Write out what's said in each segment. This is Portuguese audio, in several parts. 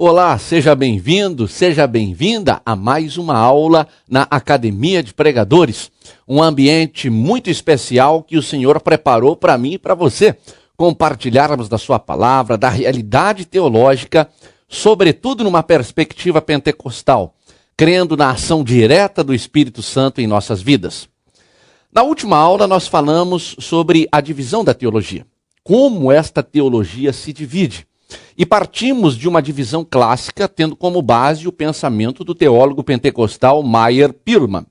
Olá, seja bem-vindo, seja bem-vinda a mais uma aula na Academia de Pregadores. Um ambiente muito especial que o Senhor preparou para mim e para você. Compartilharmos da sua palavra, da realidade teológica, sobretudo numa perspectiva pentecostal, crendo na ação direta do Espírito Santo em nossas vidas. Na última aula nós falamos sobre a divisão da teologia, como esta teologia se divide. E partimos de uma divisão clássica, tendo como base o pensamento do teólogo pentecostal Meyer Pearlman.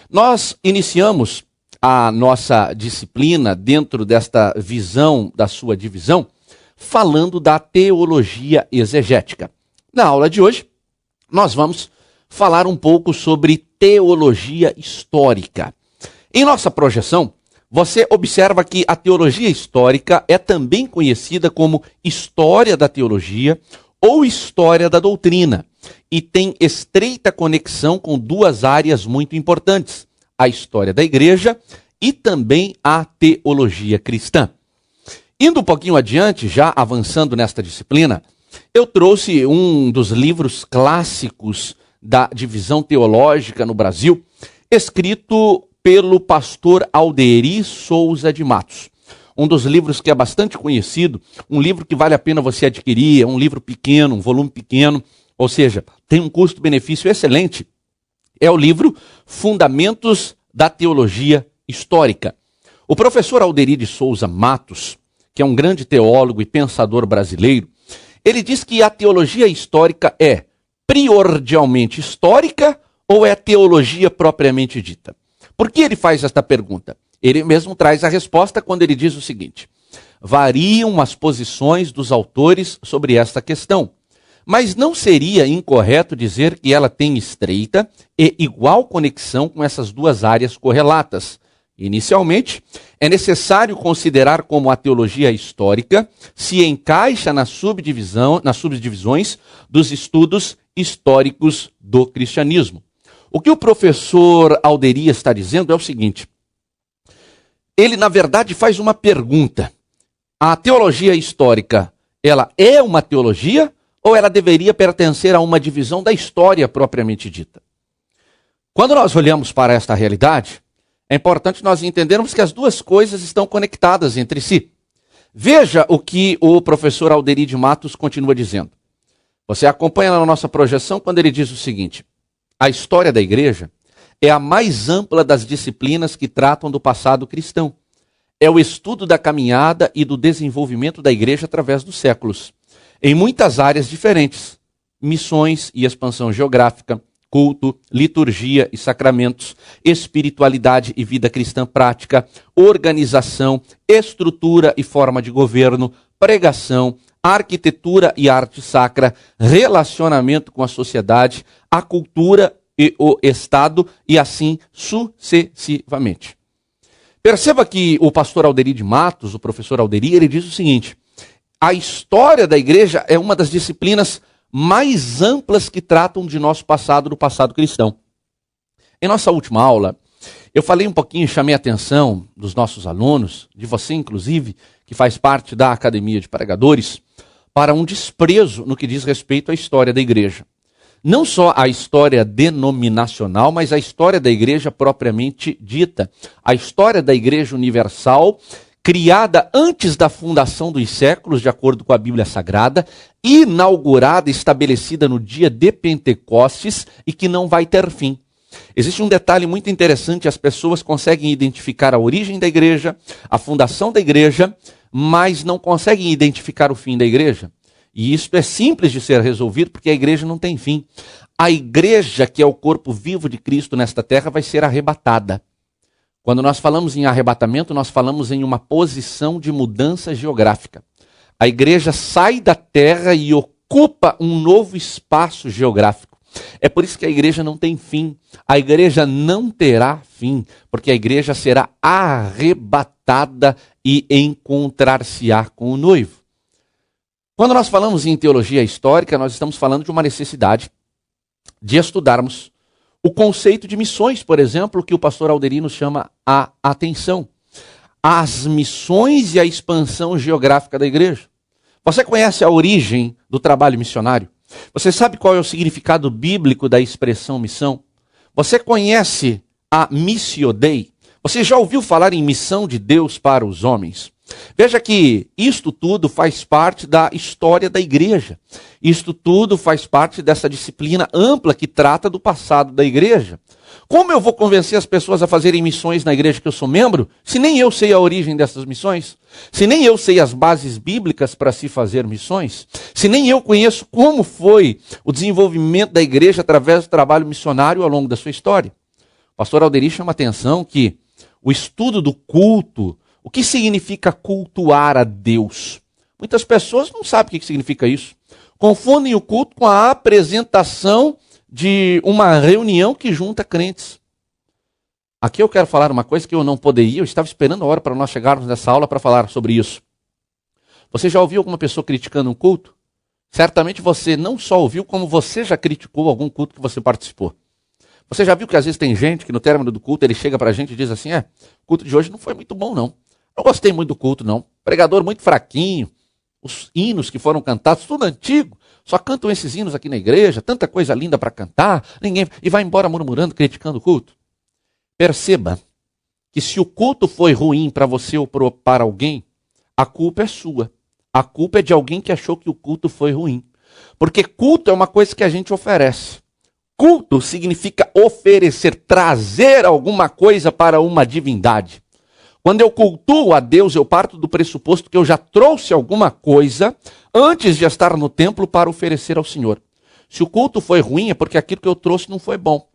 Nós iniciamos a nossa disciplina dentro desta visão, da sua divisão, falando da teologia exegética. Na aula de hoje, nós vamos falar um pouco sobre teologia histórica. Em nossa projeção, você observa que a teologia histórica é também conhecida como história da teologia ou história da doutrina e tem estreita conexão com duas áreas muito importantes, a história da igreja e também a teologia cristã. Indo um pouquinho adiante, já avançando nesta disciplina, eu trouxe um dos livros clássicos da divisão teológica no Brasil, escrito pelo pastor Alderi Souza de Matos. Um dos livros que é bastante conhecido, um livro que vale a pena você adquirir, é um livro pequeno, um volume pequeno, ou seja, tem um custo-benefício excelente. É o livro Fundamentos da Teologia Histórica. O professor Alderi de Souza Matos, que é um grande teólogo e pensador brasileiro, ele diz que a teologia histórica é primordialmente histórica ou é teologia propriamente dita? Por que ele faz esta pergunta? Ele mesmo traz a resposta quando ele diz o seguinte: variam as posições dos autores sobre esta questão, mas não seria incorreto dizer que ela tem estreita e igual conexão com essas duas áreas correlatas. Inicialmente, é necessário considerar como a teologia histórica se encaixa nas subdivisões dos estudos históricos do cristianismo. O que o professor Alderi está dizendo é o seguinte: ele, na verdade, faz uma pergunta. A teologia histórica, ela é uma teologia ou ela deveria pertencer a uma divisão da história propriamente dita? Quando nós olhamos para esta realidade, é importante nós entendermos que as duas coisas estão conectadas entre si. Veja o que o professor Alderi de Matos continua dizendo. Você acompanha na nossa projeção quando ele diz o seguinte: a história da igreja é a mais ampla das disciplinas que tratam do passado cristão. É o estudo da caminhada e do desenvolvimento da igreja através dos séculos, em muitas áreas diferentes: missões e expansão geográfica, culto, liturgia e sacramentos, espiritualidade e vida cristã prática, organização, estrutura e forma de governo, pregação, arquitetura e arte sacra, relacionamento com a sociedade, a cultura e o Estado, e assim sucessivamente. Perceba que o pastor Alderi de Matos, o professor Alderi, ele diz o seguinte: a história da igreja é uma das disciplinas mais amplas que tratam de nosso passado, do passado cristão. Em nossa última aula, eu falei um pouquinho, chamei a atenção dos nossos alunos, de você inclusive, que faz parte da Academia de Pregadores, para um desprezo no que diz respeito à história da igreja. Não só a história denominacional, mas a história da igreja propriamente dita. A história da igreja universal, criada antes da fundação dos séculos, de acordo com a Bíblia Sagrada, inaugurada, estabelecida no dia de Pentecostes e que não vai ter fim. Existe um detalhe muito interessante: as pessoas conseguem identificar a origem da igreja, a fundação da igreja, mas não conseguem identificar o fim da igreja. E isso é simples de ser resolvido porque a igreja não tem fim. A igreja, que é o corpo vivo de Cristo nesta terra, vai ser arrebatada. Quando nós falamos em arrebatamento, nós falamos em uma posição de mudança geográfica. A igreja sai da terra e ocupa um novo espaço geográfico. É por isso que a igreja não tem fim. A igreja não terá fim, porque a igreja será arrebatada e encontrar-se-á com o noivo. Quando nós falamos em teologia histórica, nós estamos falando de uma necessidade de estudarmos o conceito de missões, por exemplo, que o pastor Alderi nos chama a atenção. As missões e a expansão geográfica da igreja. Você conhece a origem do trabalho missionário? Você sabe qual é o significado bíblico da expressão missão? Você conhece a Missio Dei? Você já ouviu falar em missão de Deus para os homens? Veja que isto tudo faz parte da história da igreja. Isto tudo faz parte dessa disciplina ampla que trata do passado da igreja. Como eu vou convencer as pessoas a fazerem missões na igreja que eu sou membro, se nem eu sei a origem dessas missões? Se nem eu sei as bases bíblicas para se fazer missões? Se nem eu conheço como foi o desenvolvimento da igreja através do trabalho missionário ao longo da sua história? O pastor Alderi chama a atenção que o estudo do culto, o que significa cultuar a Deus? Muitas pessoas não sabem o que significa isso. Confundem o culto com a apresentação de uma reunião que junta crentes. Aqui eu quero falar uma coisa que eu não poderia, eu estava esperando a hora para nós chegarmos nessa aula para falar sobre isso. Você já ouviu alguma pessoa criticando um culto? Certamente você não só ouviu, como você já criticou algum culto que você participou. Você já viu que às vezes tem gente que no término do culto ele chega para a gente e diz assim, o culto de hoje não foi muito bom não. Não gostei muito do culto não. Pregador muito fraquinho. Os hinos que foram cantados, tudo antigo. Só cantam esses hinos aqui na igreja, tanta coisa linda para cantar, e vai embora murmurando, criticando o culto. Perceba que se o culto foi ruim para você ou para alguém, a culpa é sua. A culpa é de alguém que achou que o culto foi ruim. Porque culto é uma coisa que a gente oferece. Culto significa oferecer, trazer alguma coisa para uma divindade. Quando eu cultuo a Deus, eu parto do pressuposto que eu já trouxe alguma coisa antes de estar no templo para oferecer ao Senhor. Se o culto foi ruim, é porque aquilo que eu trouxe não foi bom.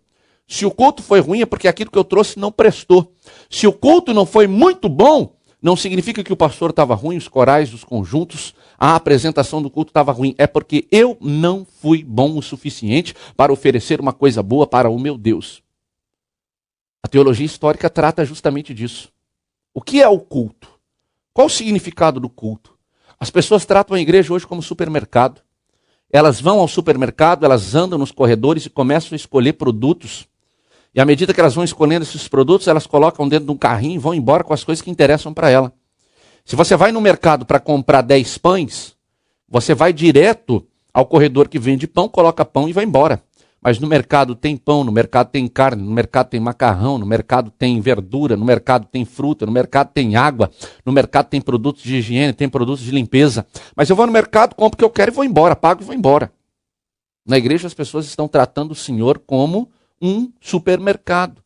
Se o culto foi ruim, é porque aquilo que eu trouxe não prestou. Se o culto não foi muito bom, não significa que o pastor estava ruim, os corais, os conjuntos, a apresentação do culto estava ruim. É porque eu não fui bom o suficiente para oferecer uma coisa boa para o meu Deus. A teologia histórica trata justamente disso. O que é o culto? Qual o significado do culto? As pessoas tratam a igreja hoje como supermercado. Elas vão ao supermercado, elas andam nos corredores e começam a escolher produtos. E à medida que elas vão escolhendo esses produtos, elas colocam dentro de um carrinho e vão embora com as coisas que interessam para ela. Se você vai no mercado para comprar 10 pães, você vai direto ao corredor que vende pão, coloca pão e vai embora. Mas no mercado tem pão, no mercado tem carne, no mercado tem macarrão, no mercado tem verdura, no mercado tem fruta, no mercado tem água, no mercado tem produtos de higiene, tem produtos de limpeza. Mas eu vou no mercado, compro o que eu quero e vou embora, pago e vou embora. Na igreja as pessoas estão tratando o Senhor como um supermercado.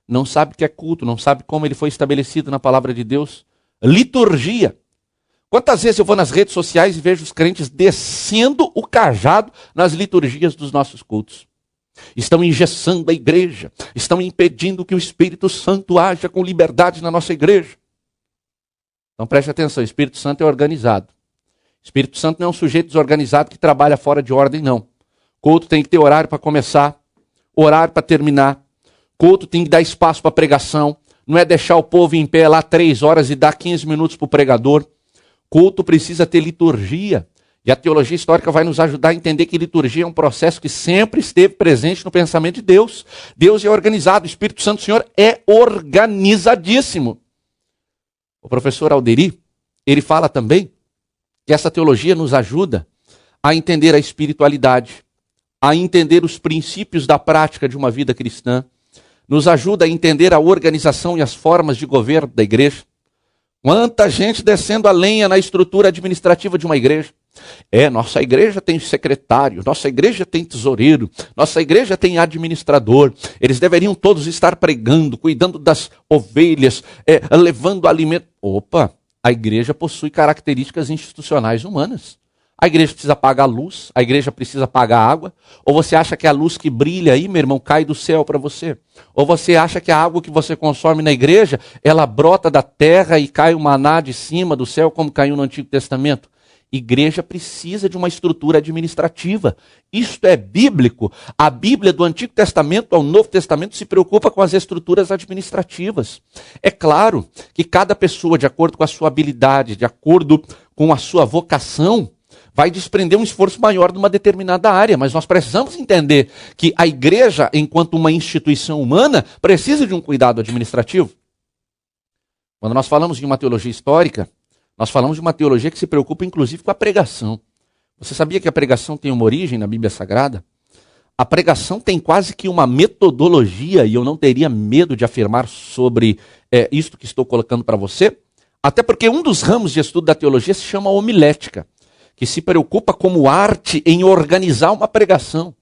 Não sabe o que é culto, não sabe como ele foi estabelecido na palavra de Deus. Liturgia. Quantas vezes eu vou nas redes sociais e vejo os crentes descendo o cajado nas liturgias dos nossos cultos? Estão engessando a igreja, estão impedindo que o Espírito Santo haja com liberdade na nossa igreja. Então preste atenção, o Espírito Santo é organizado. O Espírito Santo não é um sujeito desorganizado que trabalha fora de ordem, não. Culto tem que ter horário para começar, horário para terminar. Culto tem que dar espaço para pregação. Não é deixar o povo em pé lá 3 horas e dar 15 minutos para o pregador. Culto precisa ter liturgia. E a teologia histórica vai nos ajudar a entender que liturgia é um processo que sempre esteve presente no pensamento de Deus. Deus é organizado, o Espírito Santo do Senhor é organizadíssimo. O professor Alderi, ele fala também que essa teologia nos ajuda a entender a espiritualidade, a entender os princípios da prática de uma vida cristã, nos ajuda a entender a organização e as formas de governo da igreja. Quanta gente descendo a lenha na estrutura administrativa de uma igreja. Nossa igreja tem secretário, nossa igreja tem tesoureiro, nossa igreja tem administrador. Eles deveriam todos estar pregando, cuidando das ovelhas, levando alimento. Opa, a igreja possui características institucionais humanas. A igreja precisa pagar luz, a igreja precisa pagar água. Ou você acha que a luz que brilha aí, meu irmão, cai do céu para você? Ou você acha que a água que você consome na igreja, ela brota da terra e cai o maná de cima do céu, como caiu no Antigo Testamento? Igreja precisa de uma estrutura administrativa. Isto é bíblico. A Bíblia do Antigo Testamento ao Novo Testamento se preocupa com as estruturas administrativas. É claro que cada pessoa, de acordo com a sua habilidade, de acordo com a sua vocação, vai desprender um esforço maior numa determinada área, mas nós precisamos entender que a igreja, enquanto uma instituição humana, precisa de um cuidado administrativo. Quando nós falamos de uma teologia histórica, nós falamos de uma teologia que se preocupa inclusive com a pregação. Você sabia que a pregação tem uma origem na Bíblia Sagrada? A pregação tem quase que uma metodologia, e eu não teria medo de afirmar sobre isto que estou colocando para você, até porque um dos ramos de estudo da teologia se chama homilética, que se preocupa como arte em organizar uma pregação.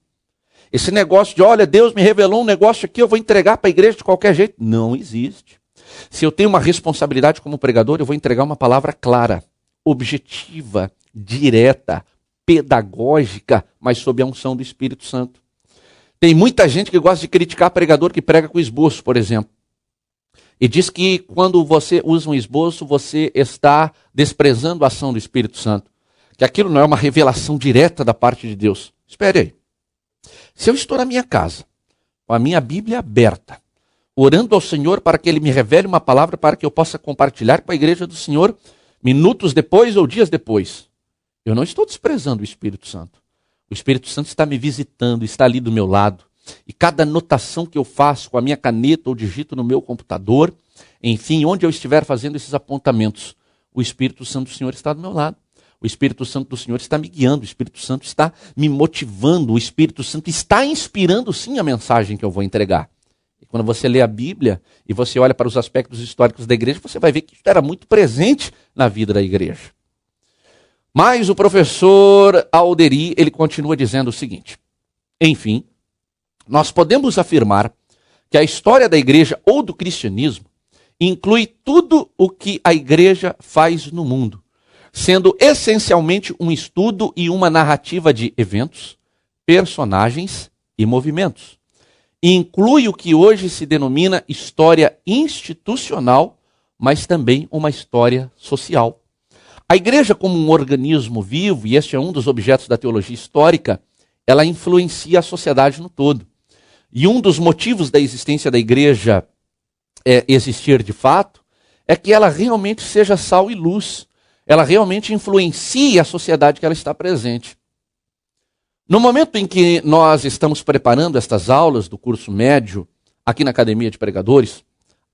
Esse negócio de, olha, Deus me revelou um negócio aqui, eu vou entregar para a igreja de qualquer jeito. Não existe. Se eu tenho uma responsabilidade como pregador, eu vou entregar uma palavra clara, objetiva, direta, pedagógica, mas sob a unção do Espírito Santo. Tem muita gente que gosta de criticar pregador que prega com esboço, por exemplo. E diz que quando você usa um esboço, você está desprezando a ação do Espírito Santo. Que aquilo não é uma revelação direta da parte de Deus. Espere aí. Se eu estou na minha casa, com a minha Bíblia aberta, orando ao Senhor para que Ele me revele uma palavra para que eu possa compartilhar com a igreja do Senhor minutos depois ou dias depois, eu não estou desprezando o Espírito Santo. O Espírito Santo está me visitando, está ali do meu lado. E cada anotação que eu faço com a minha caneta ou digito no meu computador, enfim, onde eu estiver fazendo esses apontamentos, o Espírito Santo do Senhor está do meu lado. O Espírito Santo do Senhor está me guiando, o Espírito Santo está me motivando, o Espírito Santo está inspirando sim a mensagem que eu vou entregar. E quando você lê a Bíblia e você olha para os aspectos históricos da igreja, você vai ver que isso era muito presente na vida da igreja. Mas o professor Alderi, ele continua dizendo o seguinte: enfim, nós podemos afirmar que a história da igreja ou do cristianismo inclui tudo o que a igreja faz no mundo, sendo essencialmente um estudo e uma narrativa de eventos, personagens e movimentos. Inclui o que hoje se denomina história institucional, mas também uma história social. A igreja, como um organismo vivo, e este é um dos objetos da teologia histórica, ela influencia a sociedade no todo. E um dos motivos da existência da igreja existir de fato é que ela realmente seja sal e luz. Ela realmente influencia a sociedade que ela está presente. No momento em que nós estamos preparando estas aulas do curso médio aqui na Academia de Pregadores,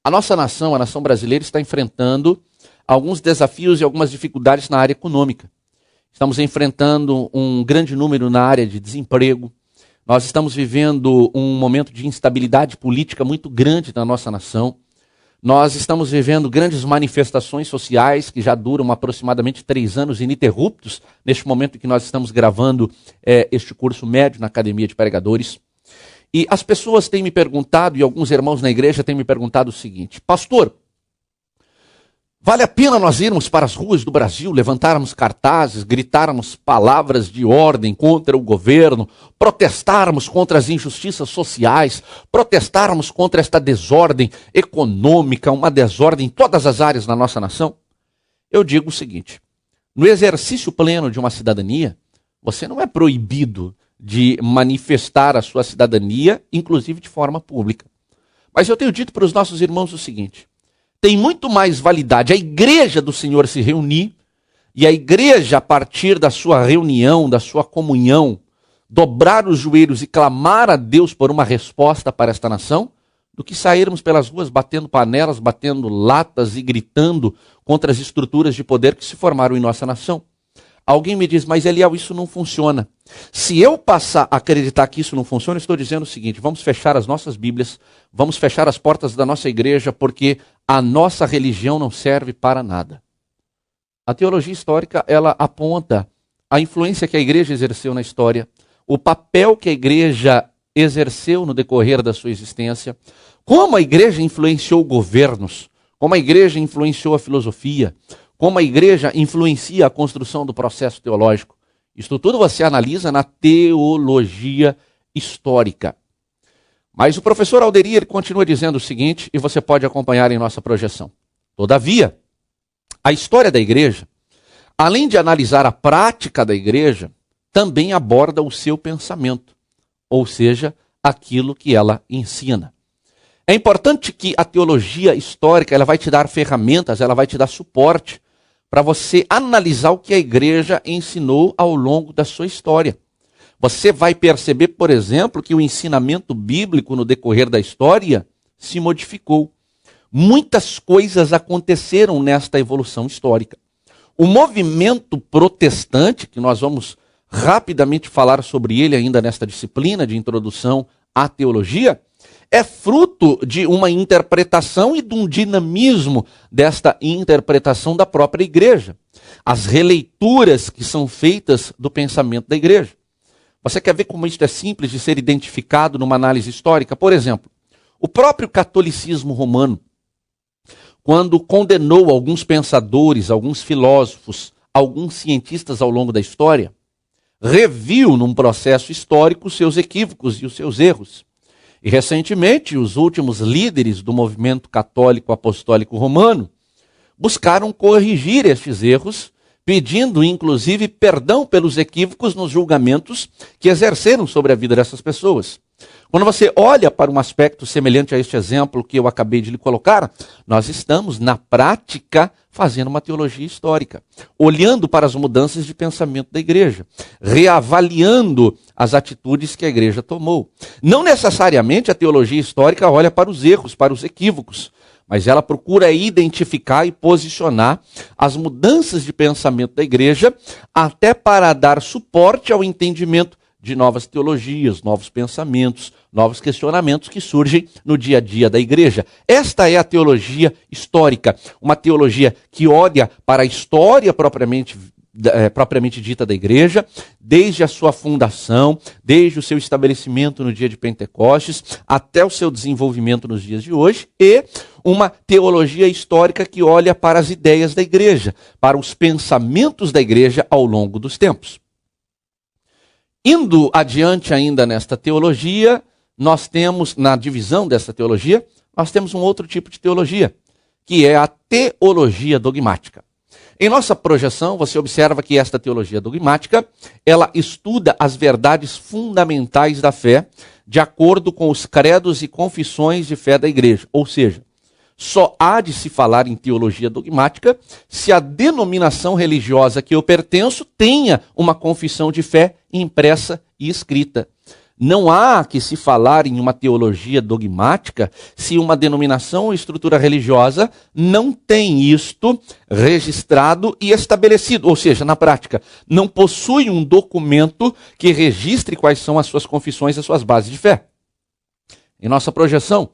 a nossa nação, a nação brasileira, está enfrentando alguns desafios e algumas dificuldades na área econômica. Estamos enfrentando um grande número na área de desemprego. Nós estamos vivendo um momento de instabilidade política muito grande na nossa nação. Nós estamos vivendo grandes manifestações sociais que já duram aproximadamente 3 anos ininterruptos, neste momento em que nós estamos gravando este curso médio na Academia de Pregadores. E as pessoas têm me perguntado, e alguns irmãos na igreja têm me perguntado o seguinte: pastor, vale a pena nós irmos para as ruas do Brasil, levantarmos cartazes, gritarmos palavras de ordem contra o governo, protestarmos contra as injustiças sociais, protestarmos contra esta desordem econômica, uma desordem em todas as áreas da nossa nação? Eu digo o seguinte: no exercício pleno de uma cidadania, você não é proibido de manifestar a sua cidadania, inclusive de forma pública. Mas eu tenho dito para os nossos irmãos o seguinte: tem muito mais validade a igreja do Senhor se reunir, e a igreja, a partir da sua reunião, da sua comunhão, dobrar os joelhos e clamar a Deus por uma resposta para esta nação, do que sairmos pelas ruas batendo panelas, batendo latas e gritando contra as estruturas de poder que se formaram em nossa nação. Alguém me diz: mas Eliel, isso não funciona. Se eu passar a acreditar que isso não funciona, eu estou dizendo o seguinte: vamos fechar as nossas Bíblias, vamos fechar as portas da nossa igreja, porque a nossa religião não serve para nada. A teologia histórica, ela aponta a influência que a igreja exerceu na história, o papel que a igreja exerceu no decorrer da sua existência, como a igreja influenciou governos, como a igreja influenciou a filosofia, como a igreja influencia a construção do processo teológico. Isto tudo você analisa na teologia histórica. Mas o professor Alderi, ele continua dizendo o seguinte, e você pode acompanhar em nossa projeção: todavia, a história da igreja, além de analisar a prática da igreja, também aborda o seu pensamento, ou seja, aquilo que ela ensina. É importante que a teologia histórica, ela vai te dar ferramentas, ela vai te dar suporte para você analisar o que a igreja ensinou ao longo da sua história. Você vai perceber, por exemplo, que o ensinamento bíblico no decorrer da história se modificou. Muitas coisas aconteceram nesta evolução histórica. O movimento protestante, que nós vamos rapidamente falar sobre ele ainda nesta disciplina de introdução à teologia, é fruto de uma interpretação e de um dinamismo desta interpretação da própria igreja. As releituras que são feitas do pensamento da igreja. Você quer ver como isso é simples de ser identificado numa análise histórica? Por exemplo, o próprio catolicismo romano, quando condenou alguns pensadores, alguns filósofos, alguns cientistas ao longo da história, reviu num processo histórico seus equívocos e os seus erros. E recentemente, os últimos líderes do movimento católico apostólico romano buscaram corrigir estes erros, pedindo inclusive perdão pelos equívocos nos julgamentos que exerceram sobre a vida dessas pessoas. Quando você olha para um aspecto semelhante a este exemplo que eu acabei de lhe colocar, nós estamos, na prática, fazendo uma teologia histórica, olhando para as mudanças de pensamento da igreja, reavaliando as atitudes que a igreja tomou. Não necessariamente a teologia histórica olha para os erros, para os equívocos, mas ela procura identificar e posicionar as mudanças de pensamento da igreja, até para dar suporte ao entendimento de novas teologias, novos pensamentos, novos questionamentos que surgem no dia a dia da igreja. Esta é a teologia histórica, uma teologia que olha para a história propriamente dita da igreja, desde a sua fundação, desde o seu estabelecimento no dia de Pentecostes, até o seu desenvolvimento nos dias de hoje, e uma teologia histórica que olha para as ideias da igreja, para os pensamentos da igreja ao longo dos tempos. Indo adiante ainda nesta teologia, nós temos, na divisão dessa teologia, nós temos um outro tipo de teologia, que é a teologia dogmática. Em nossa projeção, você observa que esta teologia dogmática, ela estuda as verdades fundamentais da fé, de acordo com os credos e confissões de fé da igreja. Ou seja, só há de se falar em teologia dogmática se a denominação religiosa que eu pertenço tenha uma confissão de fé impressa e escrita. Não há que se falar em uma teologia dogmática se uma denominação ou estrutura religiosa não tem isto registrado e estabelecido. Ou seja, na prática, não possui um documento que registre quais são as suas confissões e as suas bases de fé. Em nossa projeção,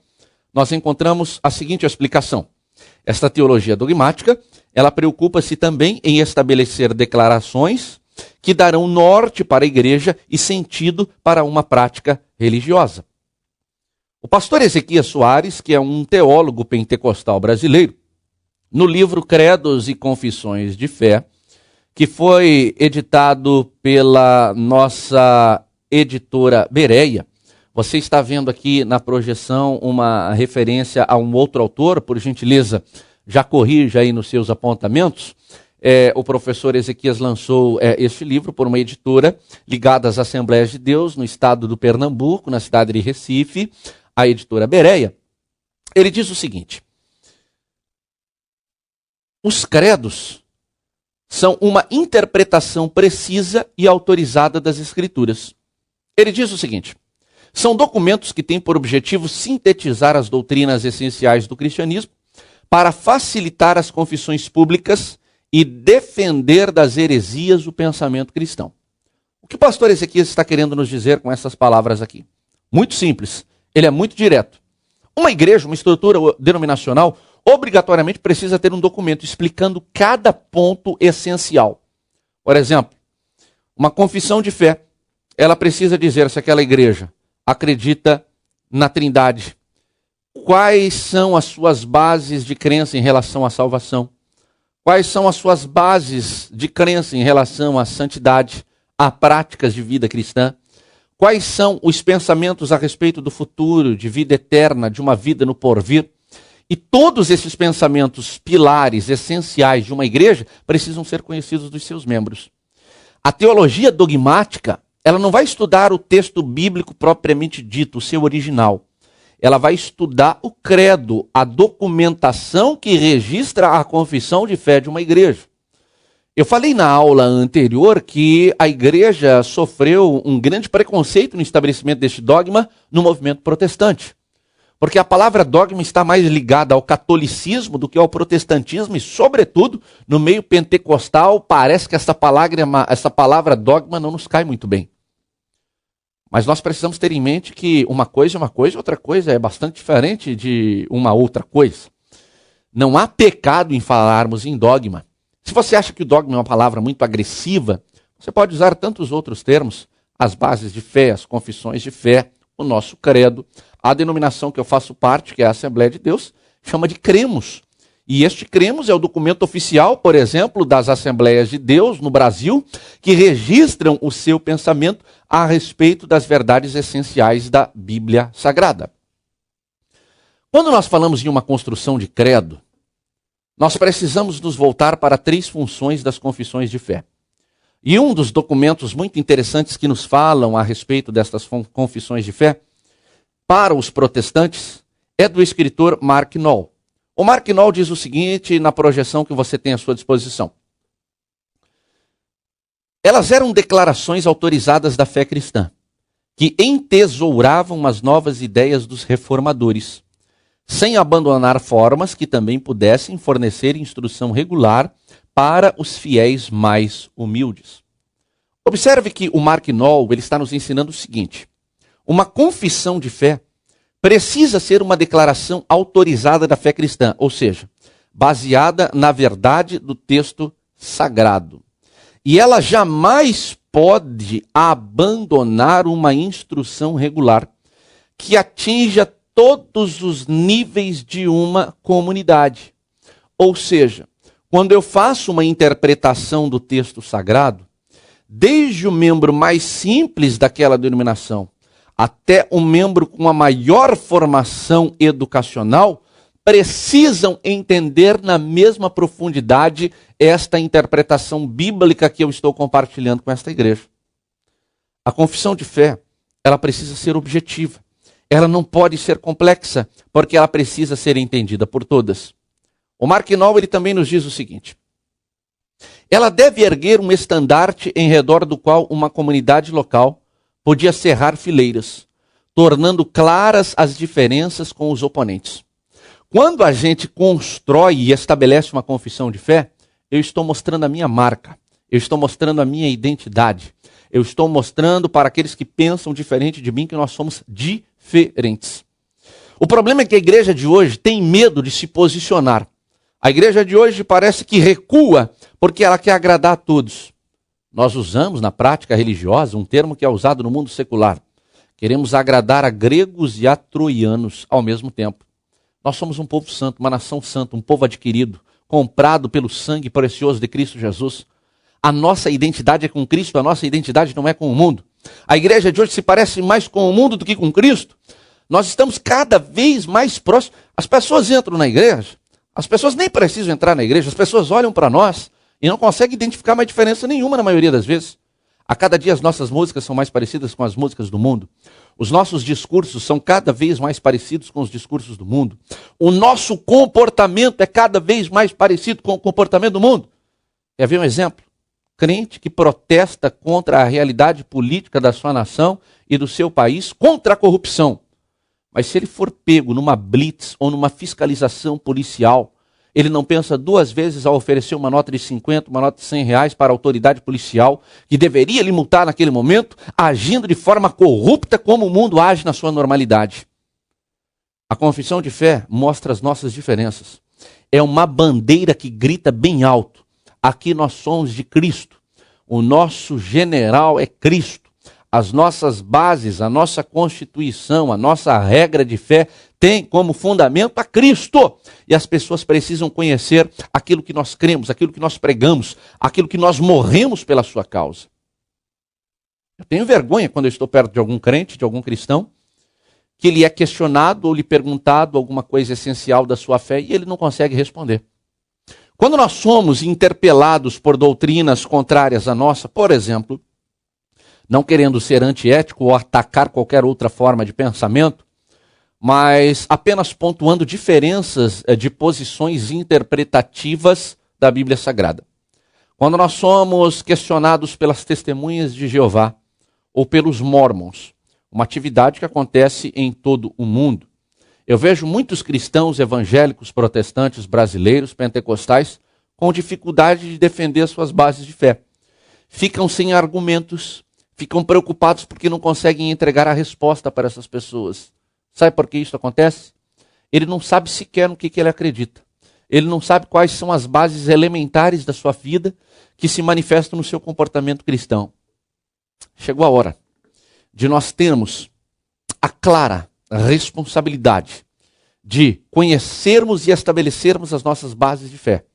nós encontramos a seguinte explicação. Esta teologia dogmática, ela preocupa-se também em estabelecer declarações que darão norte para a igreja e sentido para uma prática religiosa. O pastor Ezequias Soares, que é um teólogo pentecostal brasileiro, no livro Credos e Confissões de Fé, que foi editado pela nossa editora Bereia, você está vendo aqui na projeção uma referência a um outro autor, por gentileza, já corrija aí nos seus apontamentos. O professor Ezequias lançou este livro por uma editora ligada às Assembleias de Deus, no estado do Pernambuco, na cidade de Recife, a editora Bereia. Ele diz o seguinte: os credos são uma interpretação precisa e autorizada das Escrituras. Ele diz o seguinte: são documentos que têm por objetivo sintetizar as doutrinas essenciais do cristianismo para facilitar as confissões públicas e defender das heresias o pensamento cristão. O que o pastor Ezequias está querendo nos dizer com essas palavras aqui? Muito simples, ele é muito direto. Uma igreja, uma estrutura denominacional, obrigatoriamente precisa ter um documento explicando cada ponto essencial. Por exemplo, uma confissão de fé, ela precisa dizer se aquela igreja acredita na Trindade. Quais são as suas bases de crença em relação à salvação? Quais são as suas bases de crença em relação à santidade, a práticas de vida cristã? Quais são os pensamentos a respeito do futuro, de vida eterna, de uma vida no porvir? E todos esses pensamentos pilares essenciais de uma igreja precisam ser conhecidos dos seus membros. A teologia dogmática, ela não vai estudar o texto bíblico propriamente dito, o seu original. Ela vai estudar o credo, a documentação que registra a confissão de fé de uma igreja. Eu falei na aula anterior que a igreja sofreu um grande preconceito no estabelecimento deste dogma no movimento protestante. O Porque a palavra dogma está mais ligada ao catolicismo do que ao protestantismo e, sobretudo, no meio pentecostal, parece que essa palavra dogma não nos cai muito bem. Mas nós precisamos ter em mente que uma coisa é uma coisa, outra coisa é bastante diferente de uma outra coisa. Não há pecado em falarmos em dogma. Se você acha que o dogma é uma palavra muito agressiva, você pode usar tantos outros termos, as bases de fé, as confissões de fé, o nosso credo, a denominação que eu faço parte, que é a Assembleia de Deus, chama de cremos. E este cremos é o documento oficial, por exemplo, das Assembleias de Deus no Brasil, que registram o seu pensamento a respeito das verdades essenciais da Bíblia Sagrada. Quando nós falamos em uma construção de credo, nós precisamos nos voltar para 3 funções das confissões de fé. E um dos documentos muito interessantes que nos falam a respeito destas confissões de fé, para os protestantes, é do escritor Mark Noll. O Mark Noll diz o seguinte na projeção que você tem à sua disposição. Elas eram declarações autorizadas da fé cristã, que entesouravam as novas ideias dos reformadores, sem abandonar formas que também pudessem fornecer instrução regular para os fiéis mais humildes. Observe que o Mark Noll ele está nos ensinando o seguinte: uma confissão de fé precisa ser uma declaração autorizada da fé cristã, ou seja, baseada na verdade do texto sagrado. E ela jamais pode abandonar uma instrução regular que atinja todos os níveis de uma comunidade. Ou seja, quando eu faço uma interpretação do texto sagrado, desde o membro mais simples daquela denominação até o membro com a maior formação educacional, precisam entender na mesma profundidade esta interpretação bíblica que eu estou compartilhando com esta igreja. A confissão de fé, ela precisa ser objetiva. Ela não pode ser complexa, porque ela precisa ser entendida por todas. O Mark Noll ele também nos diz o seguinte: ela deve erguer um estandarte em redor do qual uma comunidade local podia cerrar fileiras, tornando claras as diferenças com os oponentes. Quando a gente constrói e estabelece uma confissão de fé, eu estou mostrando a minha marca, eu estou mostrando a minha identidade, eu estou mostrando para aqueles que pensam diferente de mim que nós somos diferentes. O problema é que a igreja de hoje tem medo de se posicionar. A igreja de hoje parece que recua porque ela quer agradar a todos. Nós usamos na prática religiosa um termo que é usado no mundo secular. Queremos agradar a gregos e a troianos ao mesmo tempo. Nós somos um povo santo, uma nação santa, um povo adquirido, comprado pelo sangue precioso de Cristo Jesus. A nossa identidade é com Cristo, a nossa identidade não é com o mundo. A igreja de hoje se parece mais com o mundo do que com Cristo. Nós estamos cada vez mais próximos. As pessoas entram na igreja, as pessoas nem precisam entrar na igreja, as pessoas olham para nós e não conseguem identificar mais diferença nenhuma na maioria das vezes. A cada dia as nossas músicas são mais parecidas com as músicas do mundo. Os nossos discursos são cada vez mais parecidos com os discursos do mundo. O nosso comportamento é cada vez mais parecido com o comportamento do mundo. Quer ver um exemplo? Crente que protesta contra a realidade política da sua nação e do seu país, contra a corrupção. Mas se ele for pego numa blitz ou numa fiscalização policial, ele não pensa 2 vezes ao oferecer uma nota de 50, uma nota de 100 reais para a autoridade policial, que deveria lhe multar naquele momento, agindo de forma corrupta como o mundo age na sua normalidade. A confissão de fé mostra as nossas diferenças. É uma bandeira que grita bem alto: aqui nós somos de Cristo. O nosso general é Cristo. As nossas bases, a nossa constituição, a nossa regra de fé tem como fundamento a Cristo. E as pessoas precisam conhecer aquilo que nós cremos, aquilo que nós pregamos, aquilo que nós morremos pela sua causa. Eu tenho vergonha quando eu estou perto de algum crente, de algum cristão, que ele é questionado ou lhe perguntado alguma coisa essencial da sua fé e ele não consegue responder. Quando nós somos interpelados por doutrinas contrárias à nossa, por exemplo, não querendo ser antiético ou atacar qualquer outra forma de pensamento, mas apenas pontuando diferenças de posições interpretativas da Bíblia Sagrada. Quando nós somos questionados pelas testemunhas de Jeová ou pelos mórmons, uma atividade que acontece em todo o mundo, Eu vejo muitos cristãos evangélicos, protestantes, brasileiros, pentecostais, com dificuldade de defender suas bases de fé. Ficam sem argumentos, ficam preocupados porque não conseguem entregar a resposta para essas pessoas. Sabe por que isso acontece? Ele não sabe sequer no que ele acredita. Ele não sabe quais são as bases elementares da sua vida que se manifestam no seu comportamento cristão. Chegou a hora de nós termos a clara responsabilidade de conhecermos e estabelecermos as nossas bases de fé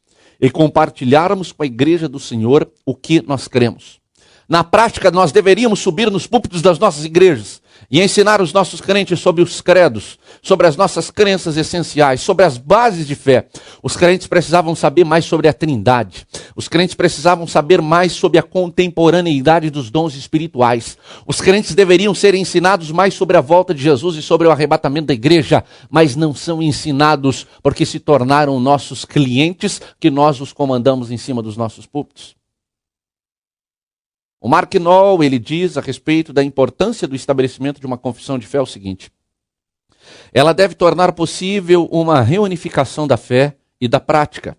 e compartilharmos com a igreja do Senhor o que nós cremos. Na prática, nós deveríamos subir nos púlpitos das nossas igrejas e ensinar os nossos crentes sobre os credos, sobre as nossas crenças essenciais, sobre as bases de fé. Os crentes precisavam saber mais sobre a Trindade. Os crentes precisavam saber mais sobre a contemporaneidade dos dons espirituais. Os crentes deveriam ser ensinados mais sobre a volta de Jesus e sobre o arrebatamento da igreja, mas não são ensinados porque se tornaram nossos clientes, que nós os comandamos em cima dos nossos púlpitos. O Mark Knoll, ele diz a respeito da importância do estabelecimento de uma confissão de fé o seguinte: ela deve tornar possível uma reunificação da fé e da prática,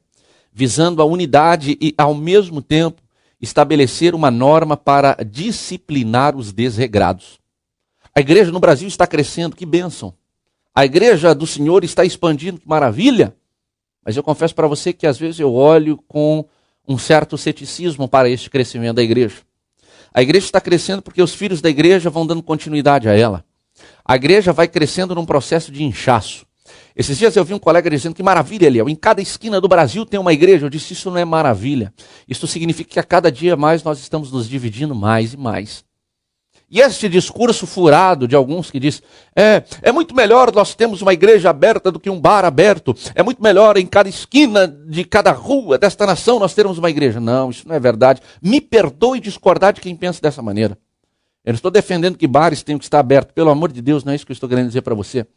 visando a unidade e, ao mesmo tempo, estabelecer uma norma para disciplinar os desregrados. A igreja no Brasil está crescendo, que bênção. A igreja do Senhor está expandindo, que maravilha. Mas eu confesso para você que às vezes eu olho com um certo ceticismo para este crescimento da igreja. A igreja está crescendo porque os filhos da igreja vão dando continuidade a ela. A igreja vai crescendo num processo de inchaço. Esses dias eu vi um colega dizendo que maravilha, Eliel, em cada esquina do Brasil tem uma igreja. Eu disse, isso não é maravilha. Isso significa que a cada dia mais nós estamos nos dividindo mais e mais. E este discurso furado de alguns que diz, é muito melhor nós termos uma igreja aberta do que um bar aberto. É muito melhor em cada esquina de cada rua desta nação nós termos uma igreja. Não, isso não é verdade. Me perdoe discordar de quem pensa dessa maneira. Eu não estou defendendo que bares tenham que estar abertos. Pelo amor de Deus, não é isso que eu estou querendo dizer para você.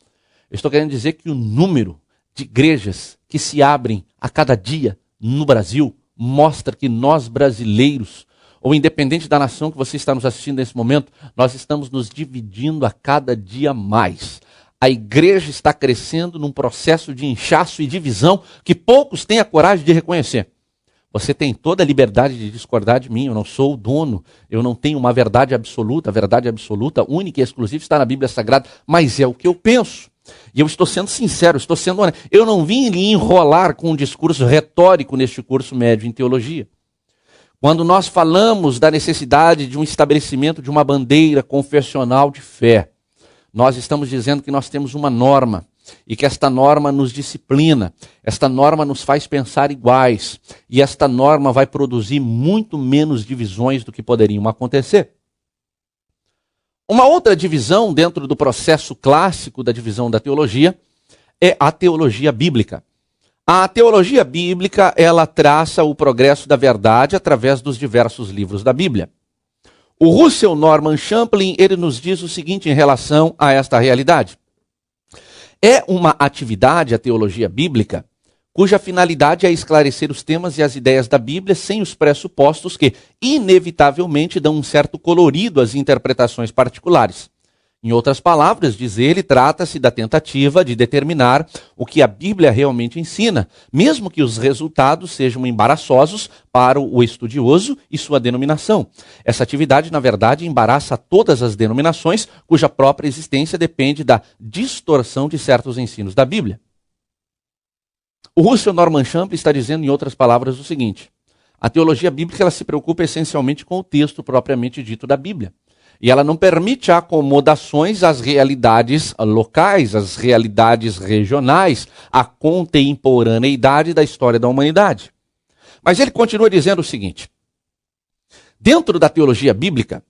Eu estou querendo dizer que o número de igrejas que se abrem a cada dia no Brasil mostra que nós brasileiros, ou independente da nação que você está nos assistindo nesse momento, nós estamos nos dividindo a cada dia mais. A igreja está crescendo num processo de inchaço e divisão que poucos têm a coragem de reconhecer. Você tem toda a liberdade de discordar de mim, eu não sou o dono, eu não tenho uma verdade absoluta, a verdade absoluta, única e exclusiva está na Bíblia Sagrada, mas é o que eu penso. E eu estou sendo sincero, estou sendo honesto. Eu não vim lhe enrolar com um discurso retórico neste curso médio em teologia. Quando nós falamos da necessidade de um estabelecimento de uma bandeira confessional de fé, nós estamos dizendo que nós temos uma norma e que esta norma nos disciplina, esta norma nos faz pensar iguais e esta norma vai produzir muito menos divisões do que poderiam acontecer. Uma outra divisão dentro do processo clássico da divisão da teologia é a teologia bíblica. A teologia bíblica, ela traça o progresso da verdade através dos diversos livros da Bíblia. O Russell Norman Champlin, ele nos diz o seguinte em relação a esta realidade. É uma atividade, a teologia bíblica, cuja finalidade é esclarecer os temas e as ideias da Bíblia sem os pressupostos que, inevitavelmente, dão um certo colorido às interpretações particulares. Em outras palavras, diz ele, trata-se da tentativa de determinar o que a Bíblia realmente ensina, mesmo que os resultados sejam embaraçosos para o estudioso e sua denominação. Essa atividade, na verdade, embaraça todas as denominações cuja própria existência depende da distorção de certos ensinos da Bíblia. O Russell Norman Champlin está dizendo, em outras palavras, o seguinte: a teologia bíblica ela se preocupa essencialmente com o texto propriamente dito da Bíblia. E ela não permite acomodações às realidades locais, às realidades regionais, à contemporaneidade da história da humanidade. Mas ele continua dizendo o seguinte: dentro da teologia bíblica,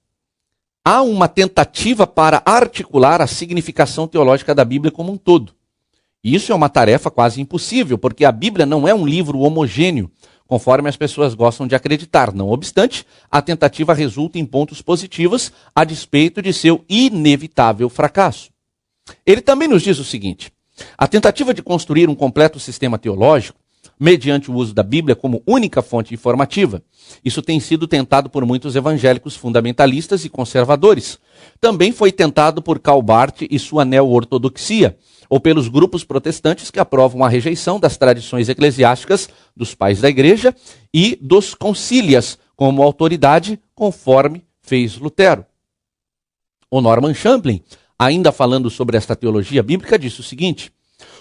há uma tentativa para articular a significação teológica da Bíblia como um todo. E isso é uma tarefa quase impossível, porque a Bíblia não é um livro homogêneo, conforme as pessoas gostam de acreditar. Não obstante, a tentativa resulta em pontos positivos a despeito de seu inevitável fracasso. Ele também nos diz o seguinte: a tentativa de construir um completo sistema teológico, mediante o uso da Bíblia como única fonte informativa, isso tem sido tentado por muitos evangélicos fundamentalistas e conservadores. Também foi tentado por Karl Barth e sua neo-ortodoxia. ou pelos grupos protestantes que aprovam a rejeição das tradições eclesiásticas dos pais da igreja e dos concílias como autoridade, conforme fez Lutero. O Norman Champlin, ainda falando sobre esta teologia bíblica, disse o seguinte: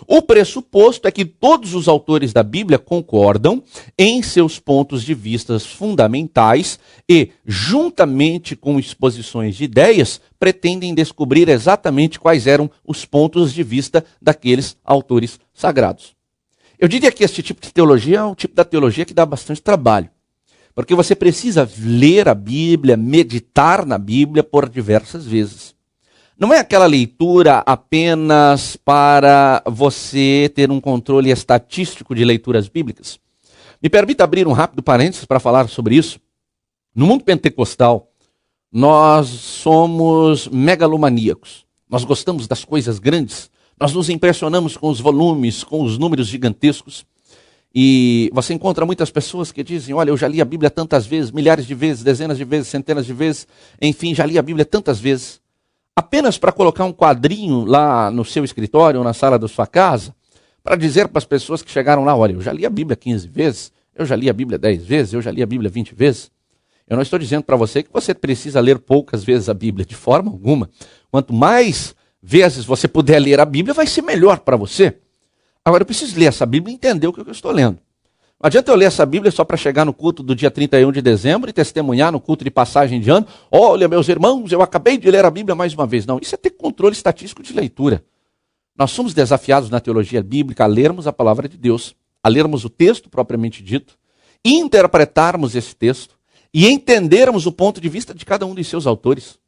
o pressuposto é que todos os autores da Bíblia concordam em seus pontos de vista fundamentais e, juntamente com exposições de ideias, pretendem descobrir exatamente quais eram os pontos de vista daqueles autores sagrados. Eu diria que este tipo de teologia é um tipo da teologia que dá bastante trabalho, porque você precisa ler a Bíblia, meditar na Bíblia por diversas vezes. Não é aquela leitura apenas para você ter um controle estatístico de leituras bíblicas. Me permita abrir um rápido parênteses para falar sobre isso. No mundo pentecostal, nós somos megalomaníacos. Nós gostamos das coisas grandes. Nós nos impressionamos com os volumes, com os números gigantescos. E você encontra muitas pessoas que dizem: olha, eu já li a Bíblia tantas vezes, milhares de vezes, dezenas de vezes, centenas de vezes. Enfim, já li a Bíblia tantas vezes. Apenas para colocar um quadrinho lá no seu escritório ou na sala da sua casa, para dizer para as pessoas que chegaram lá: olha, eu já li a Bíblia 15 vezes, eu já li a Bíblia 10 vezes, eu já li a Bíblia 20 vezes. Eu não estou dizendo para você que você precisa ler poucas vezes a Bíblia, de forma alguma. Quanto mais vezes você puder ler a Bíblia, vai ser melhor para você. Agora, eu preciso ler essa Bíblia e entender o que eu estou lendo. Não adianta eu ler essa Bíblia só para chegar no culto do dia 31 de dezembro e testemunhar no culto de passagem de ano: olha, meus irmãos, eu acabei de ler a Bíblia mais uma vez. Não, isso é ter controle estatístico de leitura. Nós somos desafiados na teologia bíblica a lermos a palavra de Deus, a lermos o texto propriamente dito, interpretarmos esse texto e entendermos o ponto de vista de cada um de seus autores.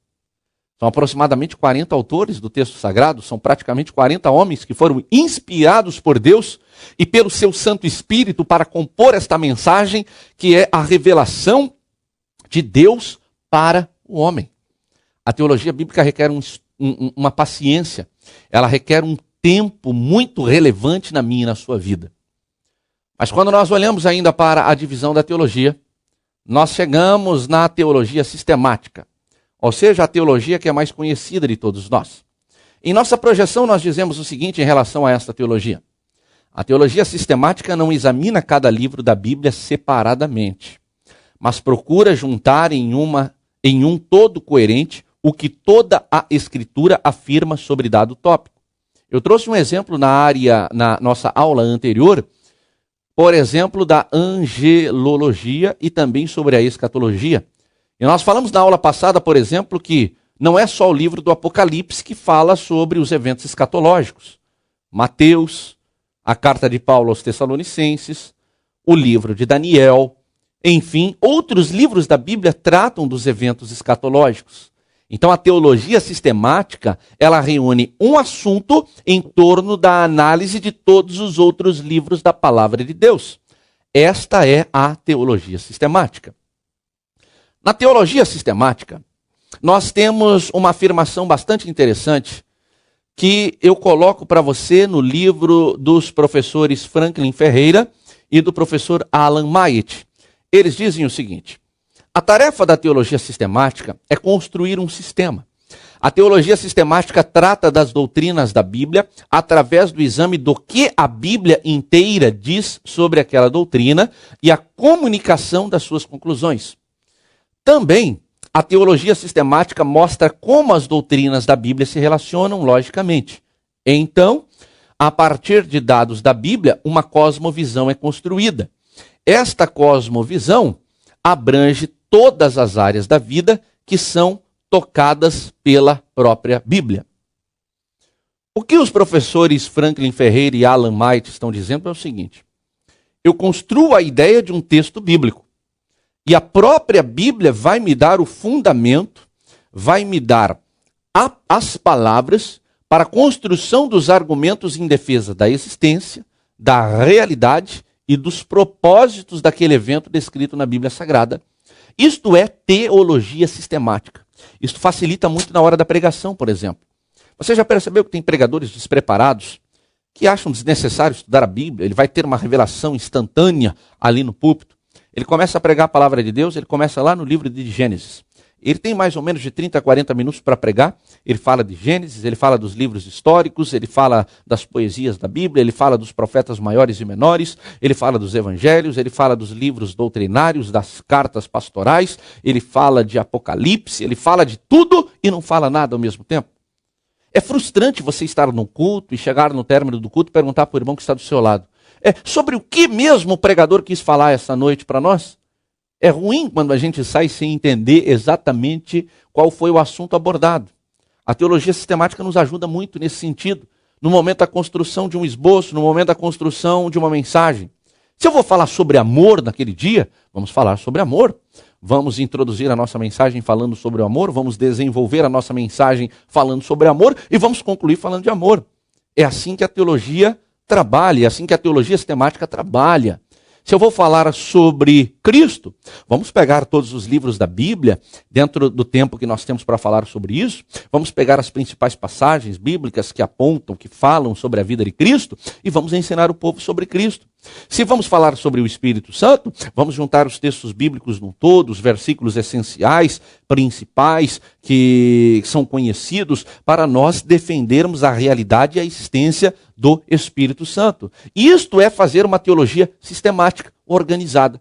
São aproximadamente 40 autores do texto sagrado, são praticamente 40 homens que foram inspirados por Deus e pelo seu Santo Espírito para compor esta mensagem, que é a revelação de Deus para o homem. A teologia bíblica requer uma paciência, ela requer um tempo muito relevante na minha e na sua vida. Mas quando nós olhamos ainda para a divisão da teologia, nós chegamos na teologia sistemática. Ou seja, a teologia que é mais conhecida de todos nós. Em nossa projeção, nós dizemos o seguinte em relação a esta teologia: a teologia sistemática não examina cada livro da Bíblia separadamente, mas procura juntar em um todo coerente o que toda a Escritura afirma sobre dado tópico. Eu trouxe um exemplo na nossa aula anterior, por exemplo, da angelologia e também sobre a escatologia. E nós falamos na aula passada, por exemplo, que não é só o livro do Apocalipse que fala sobre os eventos escatológicos. Mateus, a carta de Paulo aos Tessalonicenses, o livro de Daniel, enfim, outros livros da Bíblia tratam dos eventos escatológicos. Então a teologia sistemática, ela reúne um assunto em torno da análise de todos os outros livros da palavra de Deus. Esta é a teologia sistemática. Na teologia sistemática, nós temos uma afirmação bastante interessante que eu coloco para você no livro dos professores Franklin Ferreira e do professor Alan Myatt. Eles dizem o seguinte: a tarefa da teologia sistemática é construir um sistema. A teologia sistemática trata das doutrinas da Bíblia através do exame do que a Bíblia inteira diz sobre aquela doutrina e a comunicação das suas conclusões. Também, a teologia sistemática mostra como as doutrinas da Bíblia se relacionam logicamente. Então, a partir de dados da Bíblia, uma cosmovisão é construída. Esta cosmovisão abrange todas as áreas da vida que são tocadas pela própria Bíblia. O que os professores Franklin Ferreira e Alan Myatt estão dizendo é o seguinte: eu construo a ideia de um texto bíblico. E a própria Bíblia vai me dar o fundamento, vai me dar as palavras para a construção dos argumentos em defesa da existência, da realidade e dos propósitos daquele evento descrito na Bíblia Sagrada. Isto é teologia sistemática. Isto facilita muito na hora da pregação, por exemplo. Você já percebeu que tem pregadores despreparados que acham desnecessário estudar a Bíblia? Ele vai ter uma revelação instantânea ali no púlpito. Ele começa a pregar a palavra de Deus, ele começa lá no livro de Gênesis. Ele tem mais ou menos de 30 a 40 minutos para pregar. Ele fala de Gênesis, ele fala dos livros históricos, ele fala das poesias da Bíblia, ele fala dos profetas maiores e menores, ele fala dos evangelhos, ele fala dos livros doutrinários, das cartas pastorais, ele fala de Apocalipse, ele fala de tudo e não fala nada ao mesmo tempo. É frustrante você estar no culto e chegar no término do culto e perguntar para o irmão que está do seu lado: sobre o que mesmo o pregador quis falar essa noite para nós? É ruim quando a gente sai sem entender exatamente qual foi o assunto abordado. A teologia sistemática nos ajuda muito nesse sentido, no momento da construção de um esboço, no momento da construção de uma mensagem. Se eu vou falar sobre amor naquele dia, vamos falar sobre amor. Vamos introduzir a nossa mensagem falando sobre o amor, vamos desenvolver a nossa mensagem falando sobre amor e vamos concluir falando de amor. É assim que a teologia trabalha, é assim que a teologia sistemática trabalha. Se eu vou falar sobre Cristo, vamos pegar todos os livros da Bíblia, dentro do tempo que nós temos para falar sobre isso, vamos pegar as principais passagens bíblicas que apontam, que falam sobre a vida de Cristo, e vamos ensinar o povo sobre Cristo. Se vamos falar sobre o Espírito Santo, vamos juntar os textos bíblicos num todo, os versículos essenciais, principais, que são conhecidos, para nós defendermos a realidade e a existência do Espírito Santo. Isto é fazer uma teologia sistemática, organizada.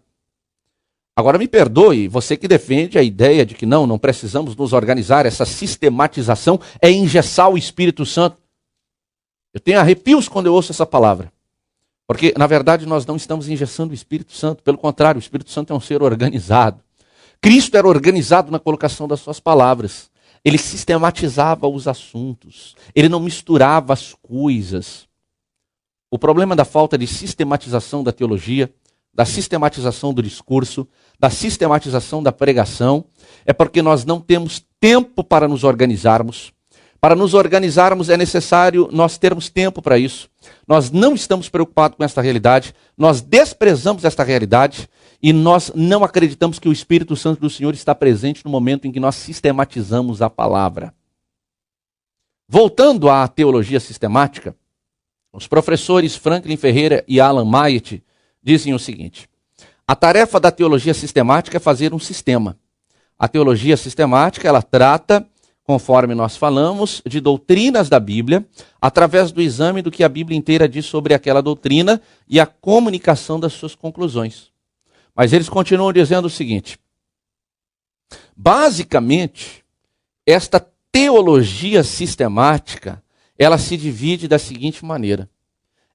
Agora me perdoe, você que defende a ideia de que não precisamos nos organizar, essa sistematização é engessar o Espírito Santo. Eu tenho arrepios quando eu ouço essa palavra. Porque, na verdade, nós não estamos engessando o Espírito Santo. Pelo contrário, o Espírito Santo é um ser organizado. Cristo era organizado na colocação das suas palavras. Ele sistematizava os assuntos. Ele não misturava as coisas. O problema da falta de sistematização da teologia, da sistematização do discurso, da sistematização da pregação, é porque nós não temos tempo para nos organizarmos. Para nos organizarmos é necessário nós termos tempo para isso. Nós não estamos preocupados com esta realidade, nós desprezamos esta realidade e nós não acreditamos que o Espírito Santo do Senhor está presente no momento em que nós sistematizamos a palavra. Voltando à teologia sistemática, os professores Franklin Ferreira e Alan Myatt dizem o seguinte: a tarefa da teologia sistemática é fazer um sistema. A teologia sistemática, ela trata, conforme nós falamos, de doutrinas da Bíblia, através do exame do que a Bíblia inteira diz sobre aquela doutrina e a comunicação das suas conclusões. Mas eles continuam dizendo o seguinte: basicamente, esta teologia sistemática, ela se divide da seguinte maneira.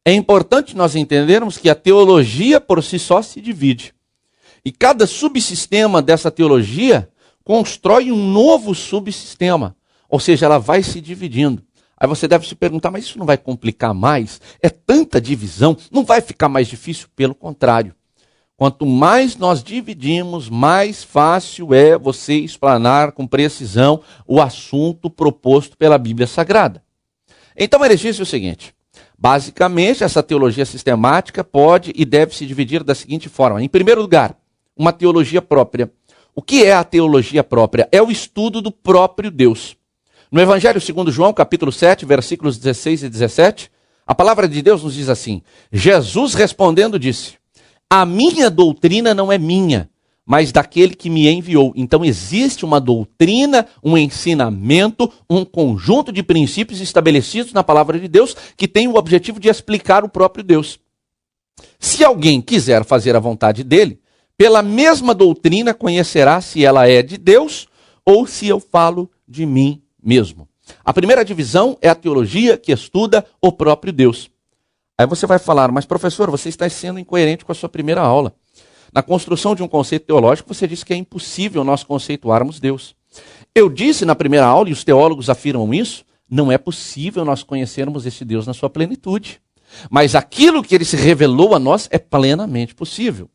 É importante nós entendermos que a teologia por si só se divide. E cada subsistema dessa teologia constrói um novo subsistema, ou seja, ela vai se dividindo. Aí você deve se perguntar, mas isso não vai complicar mais? É tanta divisão, não vai ficar mais difícil? Pelo contrário. Quanto mais nós dividimos, mais fácil é você explanar com precisão o assunto proposto pela Bíblia Sagrada. Então eles dizem o seguinte: basicamente essa teologia sistemática pode e deve se dividir da seguinte forma. Em primeiro lugar, uma teologia própria. O que é a teologia própria? É o estudo do próprio Deus. No Evangelho segundo João, capítulo 7, versículos 16 e 17, a palavra de Deus nos diz assim: Jesus respondendo disse: a minha doutrina não é minha, mas daquele que me enviou. Então existe uma doutrina, um ensinamento, um conjunto de princípios estabelecidos na palavra de Deus que tem o objetivo de explicar o próprio Deus. Se alguém quiser fazer a vontade dele, pela mesma doutrina conhecerá se ela é de Deus ou se eu falo de mim mesmo. A primeira divisão é a teologia que estuda o próprio Deus. Aí você vai falar, mas professor, você está sendo incoerente com a sua primeira aula. Na construção de um conceito teológico, você disse que é impossível nós conceituarmos Deus. Eu disse na primeira aula, e os teólogos afirmam isso, não é possível nós conhecermos esse Deus na sua plenitude. Mas aquilo que ele se revelou a nós é plenamente possível.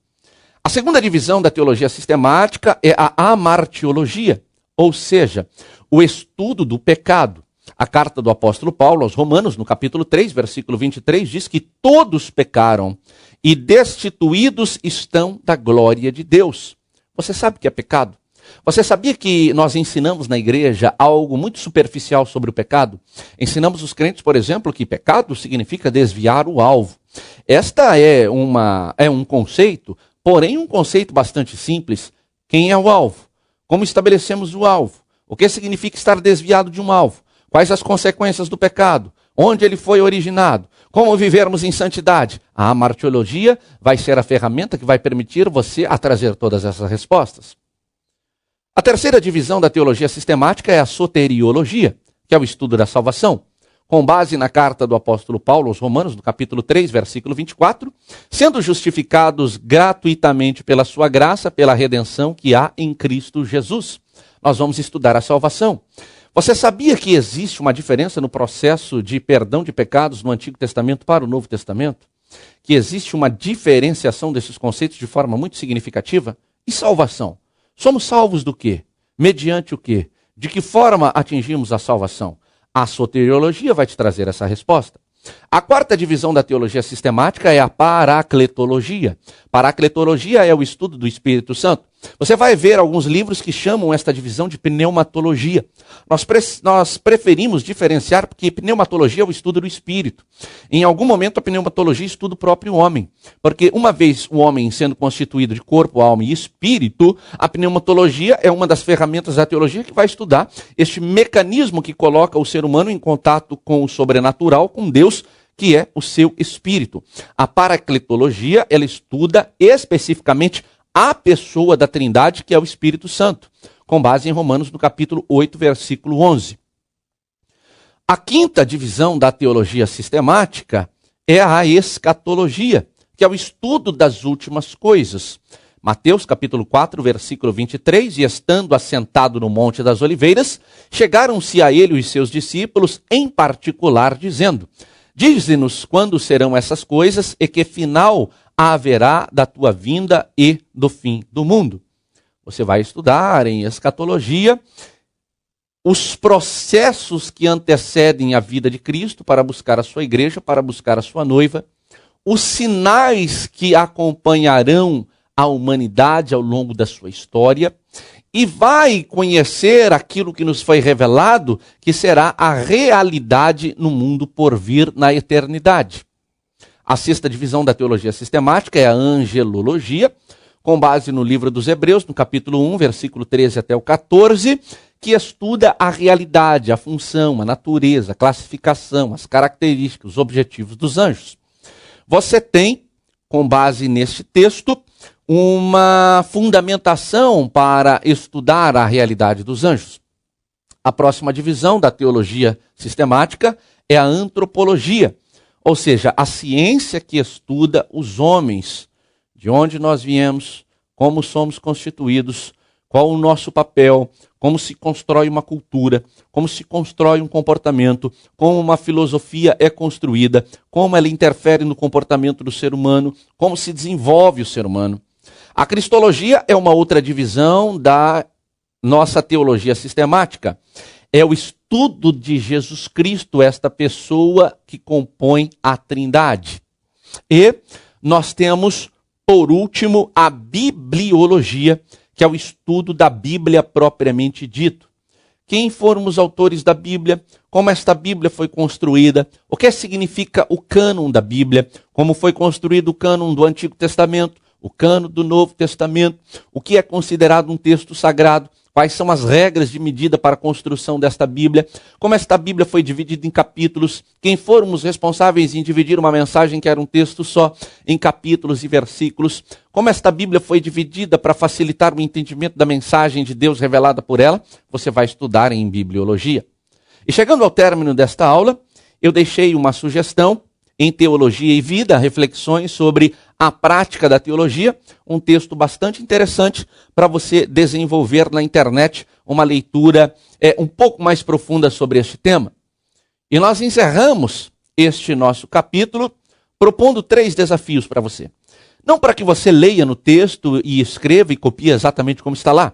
A segunda divisão da teologia sistemática é a amartiologia, ou seja, o estudo do pecado. A carta do apóstolo Paulo aos Romanos, no capítulo 3, versículo 23, diz que todos pecaram e destituídos estão da glória de Deus. Você sabe o que é pecado? Você sabia que nós ensinamos na igreja algo muito superficial sobre o pecado? Ensinamos os crentes, por exemplo, que pecado significa desviar o alvo. Esta é um conceito, porém um conceito bastante simples. Quem é o alvo? Como estabelecemos o alvo? O que significa estar desviado de um alvo? Quais as consequências do pecado? Onde ele foi originado? Como vivermos em santidade? A martiologia vai ser a ferramenta que vai permitir você a trazer todas essas respostas. A terceira divisão da teologia sistemática é a soteriologia, que é o estudo da salvação. Com base na carta do apóstolo Paulo aos Romanos, no capítulo 3, versículo 24, sendo justificados gratuitamente pela sua graça, pela redenção que há em Cristo Jesus. Nós vamos estudar a salvação. Você sabia que existe uma diferença no processo de perdão de pecados no Antigo Testamento para o Novo Testamento? Que existe uma diferenciação desses conceitos de forma muito significativa? E salvação? Somos salvos do quê? Mediante o quê? De que forma atingimos a salvação? A soteriologia vai te trazer essa resposta. A quarta divisão da teologia sistemática é a paracletologia. Paracletologia é o estudo do Espírito Santo. Você vai ver alguns livros que chamam esta divisão de pneumatologia. Nós preferimos diferenciar porque pneumatologia é o estudo do Espírito. Em algum momento a pneumatologia estuda o próprio homem. Porque uma vez o homem sendo constituído de corpo, alma e espírito, a pneumatologia é uma das ferramentas da teologia que vai estudar este mecanismo que coloca o ser humano em contato com o sobrenatural, com Deus, que é o seu espírito. A paracletologia, ela estuda especificamente a pessoa da Trindade, que é o Espírito Santo, com base em Romanos, no capítulo 8, versículo 11. A quinta divisão da teologia sistemática é a escatologia, que é o estudo das últimas coisas. Mateus, capítulo 4, versículo 23, e estando assentado no Monte das Oliveiras, chegaram-se a ele os seus discípulos, em particular, dizendo: dize-nos quando serão essas coisas e que final haverá da tua vinda e do fim do mundo. Você vai estudar em escatologia os processos que antecedem a vida de Cristo para buscar a sua igreja, para buscar a sua noiva, os sinais que acompanharão a humanidade ao longo da sua história, e vai conhecer aquilo que nos foi revelado, que será a realidade no mundo por vir na eternidade. A sexta divisão da teologia sistemática é a angelologia, com base no livro dos Hebreus, no capítulo 1, versículo 13 até o 14, que estuda a realidade, a função, a natureza, a classificação, as características, os objetivos dos anjos. Você tem, com base neste texto, uma fundamentação para estudar a realidade dos anjos. A próxima divisão da teologia sistemática é a antropologia, ou seja, a ciência que estuda os homens, de onde nós viemos, como somos constituídos, qual o nosso papel, como se constrói uma cultura, como se constrói um comportamento, como uma filosofia é construída, como ela interfere no comportamento do ser humano, como se desenvolve o ser humano. A cristologia é uma outra divisão da nossa teologia sistemática. É o estudo de Jesus Cristo, esta pessoa que compõe a Trindade. E nós temos, por último, a bibliologia, que é o estudo da Bíblia propriamente dito. Quem foram os autores da Bíblia, como esta Bíblia foi construída, o que significa o cânon da Bíblia, como foi construído o cânon do Antigo Testamento, o cânon do Novo Testamento, o que é considerado um texto sagrado, quais são as regras de medida para a construção desta Bíblia, como esta Bíblia foi dividida em capítulos, quem foram os responsáveis em dividir uma mensagem que era um texto só em capítulos e versículos, como esta Bíblia foi dividida para facilitar o entendimento da mensagem de Deus revelada por ela, você vai estudar em bibliologia. E chegando ao término desta aula, eu deixei uma sugestão em Teologia e Vida, reflexões sobre a prática da teologia, um texto bastante interessante para você desenvolver na internet uma leitura um pouco mais profunda sobre este tema. E nós encerramos este nosso capítulo propondo 3 desafios para você. Não para que você leia no texto e escreva e copie exatamente como está lá,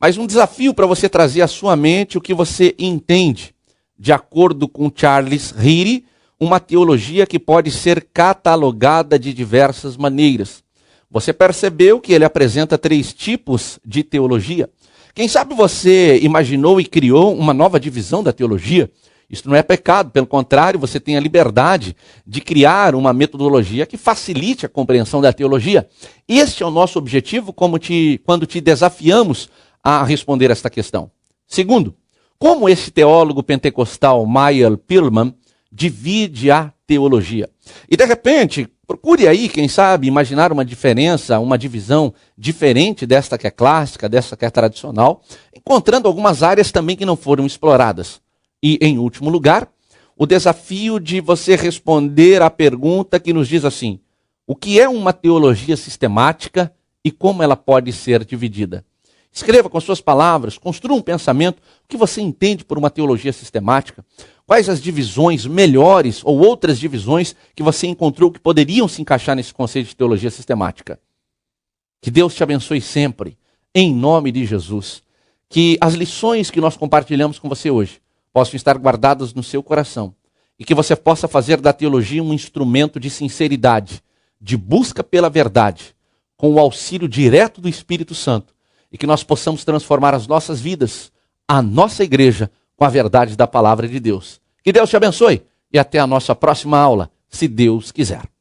mas um desafio para você trazer à sua mente o que você entende, de acordo com Charles Riley, uma teologia que pode ser catalogada de diversas maneiras. Você percebeu que ele apresenta 3 tipos de teologia? Quem sabe você imaginou e criou uma nova divisão da teologia? Isso não é pecado, pelo contrário, você tem a liberdade de criar uma metodologia que facilite a compreensão da teologia. Este é o nosso objetivo quando te desafiamos a responder esta questão. Segundo, como esse teólogo pentecostal Meyer Pillman divide a teologia. E de repente, procure aí, quem sabe, imaginar uma diferença, uma divisão diferente desta que é clássica, desta que é tradicional, encontrando algumas áreas também que não foram exploradas. E, em último lugar, o desafio de você responder à pergunta que nos diz assim: o que é uma teologia sistemática e como ela pode ser dividida? Escreva com suas palavras, construa um pensamento, o que você entende por uma teologia sistemática? Quais as divisões melhores ou outras divisões que você encontrou que poderiam se encaixar nesse conceito de teologia sistemática? Que Deus te abençoe sempre, em nome de Jesus. Que as lições que nós compartilhamos com você hoje possam estar guardadas no seu coração e que você possa fazer da teologia um instrumento de sinceridade, de busca pela verdade, com o auxílio direto do Espírito Santo, e que nós possamos transformar as nossas vidas, a nossa igreja, com a verdade da palavra de Deus. Que Deus te abençoe e até a nossa próxima aula, se Deus quiser.